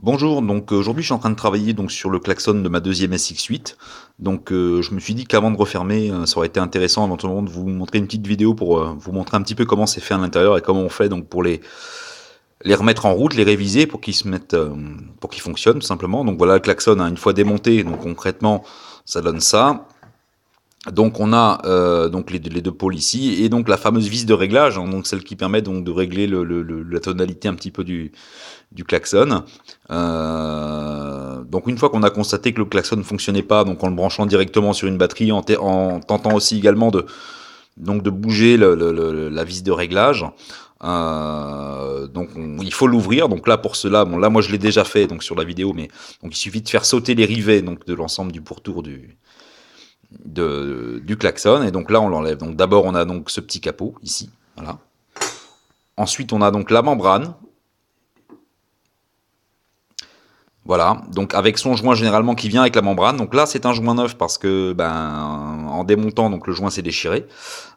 Bonjour, donc aujourd'hui je suis en train de travailler donc sur le klaxon de ma deuxième SX8. Donc je me suis dit qu'avant de refermer, ça aurait été intéressant éventuellement de vous montrer une petite vidéo pour vous montrer un petit peu comment c'est fait à l'intérieur et comment on fait donc pour les remettre en route, les réviser pour qu'ils se mettent, pour qu'ils fonctionnent tout simplement. Donc voilà le klaxon, hein, une fois démonté, donc concrètement ça donne ça. Donc on a donc les deux pôles ici et donc la fameuse vis de réglage, hein, donc celle qui permet donc de régler la tonalité un petit peu du klaxon. Donc une fois qu'on a constaté que le klaxon ne fonctionnait pas, donc en le branchant directement sur une batterie, en tentant aussi également de bouger la vis de réglage. Il faut l'ouvrir. Donc là pour cela, bon là moi je l'ai déjà fait donc sur la vidéo, mais donc il suffit de faire sauter les rivets donc de l'ensemble du pourtour du klaxon et donc là on l'enlève. Donc d'abord on a donc ce petit capot ici, voilà. Ensuite on a donc la membrane. Voilà, donc avec son joint généralement qui vient avec la membrane. Donc là, c'est un joint neuf parce que, en démontant, donc le joint s'est déchiré.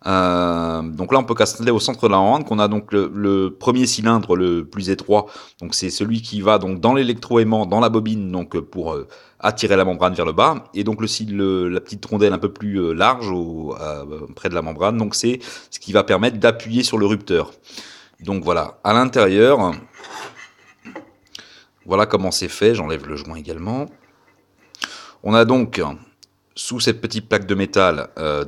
Donc là, on peut casteler au centre de la membrane qu'on a donc le premier cylindre le plus étroit. Donc c'est celui qui va donc dans l'électroaimant, dans la bobine, donc pour attirer la membrane vers le bas. Et donc la petite rondelle un peu plus large près de la membrane. Donc c'est ce qui va permettre d'appuyer sur le rupteur. Donc voilà, à l'intérieur. Voilà comment c'est fait, j'enlève le joint également. On a donc, sous cette petite plaque de métal, la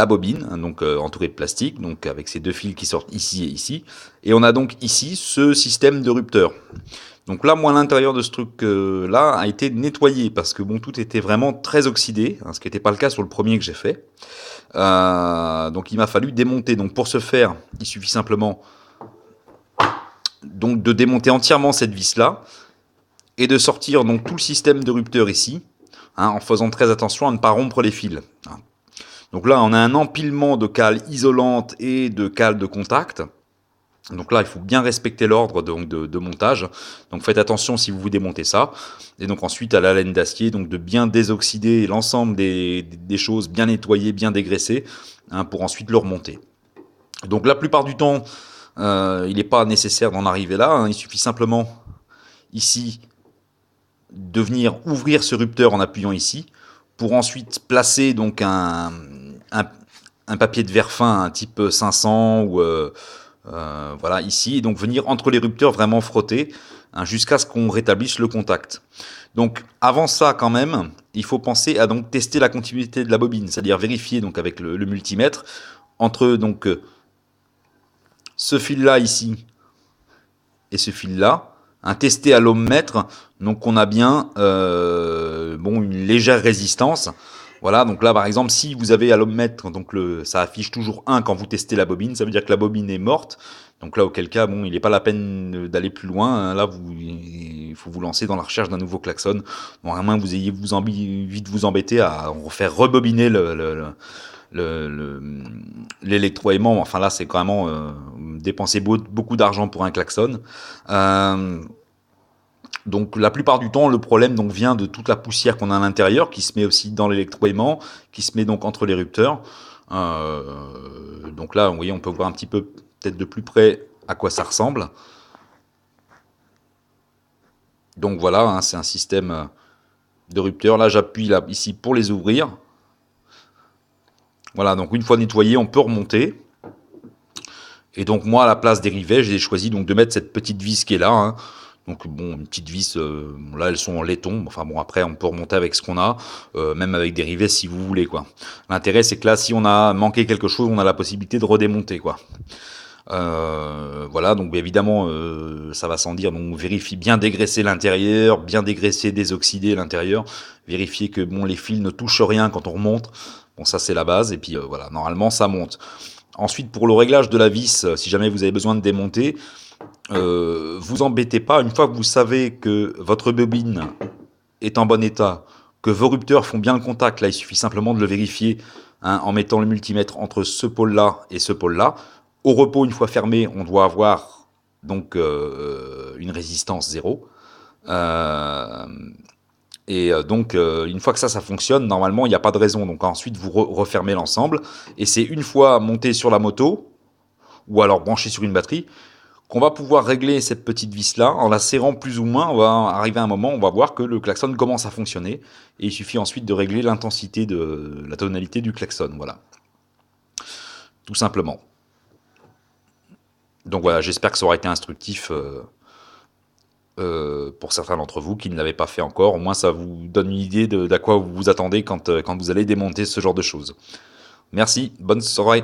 bobine, hein, entourée de plastique, donc avec ces deux fils qui sortent ici et ici. Et on a donc ici ce système de rupteur. Donc là, moi, l'intérieur de ce truc-là a été nettoyé parce que bon, tout était vraiment très oxydé, hein, ce qui n'était pas le cas sur le premier que j'ai fait. Donc il m'a fallu démonter. Donc pour ce faire, il suffit simplement donc de démonter entièrement cette vis-là et de sortir donc tout le système de rupteur ici, hein, en faisant très attention à ne pas rompre les fils. Hein. Donc là, on a un empilement de cales isolantes et de cales de contact. Donc là, il faut bien respecter l'ordre de montage. Donc faites attention si vous démontez ça. Et donc ensuite, à la laine d'acier, donc de bien désoxyder l'ensemble des choses, bien nettoyer, bien dégraisser, hein, pour ensuite le remonter. Donc la plupart du temps, il n'est pas nécessaire d'en arriver là. Hein. Il suffit simplement ici de venir ouvrir ce rupteur en appuyant ici, pour ensuite placer donc un papier de verre fin, un type 500 ou voilà ici, et donc venir entre les rupteurs vraiment frotter, hein, jusqu'à ce qu'on rétablisse le contact. Donc avant ça quand même, il faut penser à donc tester la continuité de la bobine, c'est-à-dire vérifier donc avec le multimètre entre donc ce fil là ici et ce fil là, un testé à l'ohmmètre, donc on a bien une légère résistance. Voilà, donc là par exemple, si vous avez à l'ohmmètre, donc ça affiche toujours 1 quand vous testez la bobine, ça veut dire que la bobine est morte. Donc là, auquel cas, bon, il n'est pas la peine d'aller plus loin. Là, il faut vous lancer dans la recherche d'un nouveau klaxon. Bon, à moins que vous ayez vite vous embêter à refaire rebobiner l'électroaimant. Enfin là, c'est vraiment dépenser beaucoup d'argent pour un klaxon. Donc la plupart du temps, le problème donc vient de toute la poussière qu'on a à l'intérieur, qui se met aussi dans l'électroaimant, qui se met donc entre les rupteurs. Donc là, vous voyez, on peut voir un petit peu peut-être de plus près à quoi ça ressemble. Donc voilà, hein, c'est un système de rupteurs. Là, j'appuie là, ici pour les ouvrir. Voilà, donc une fois nettoyé, on peut remonter. Et donc moi, à la place des rivets, j'ai choisi donc de mettre cette petite vis qui est là. Hein. Donc bon, une petite vis, là elles sont en laiton. Enfin bon, après on peut remonter avec ce qu'on a, même avec des rivets si vous voulez quoi. L'intérêt c'est que là, si on a manqué quelque chose, on a la possibilité de redémonter quoi. Voilà, donc évidemment, ça va sans dire. Donc vérifier bien dégraisser l'intérieur, bien dégraisser, désoxyder l'intérieur. Vérifier que bon les fils ne touchent rien quand on remonte. Bon ça c'est la base et puis voilà, normalement ça monte. Ensuite, pour le réglage de la vis, si jamais vous avez besoin de démonter, vous embêtez pas. Une fois que vous savez que votre bobine est en bon état, que vos rupteurs font bien le contact, là, il suffit simplement de le vérifier, hein, en mettant le multimètre entre ce pôle-là et ce pôle-là. Au repos, une fois fermé, on doit avoir donc une résistance 0. Une fois que ça fonctionne, normalement, il n'y a pas de raison. Donc ensuite, vous refermez l'ensemble. Et c'est une fois monté sur la moto, ou alors branché sur une batterie, qu'on va pouvoir régler cette petite vis-là en la serrant plus ou moins. On va arriver à un moment, on va voir que le klaxon commence à fonctionner et il suffit ensuite de régler l'intensité de la tonalité du klaxon. Voilà, tout simplement. Donc voilà, j'espère que ça aura été instructif pour certains d'entre vous qui ne l'avaient pas fait encore. Au moins, ça vous donne une idée d'à quoi vous vous attendez quand vous allez démonter ce genre de choses. Merci, bonne soirée.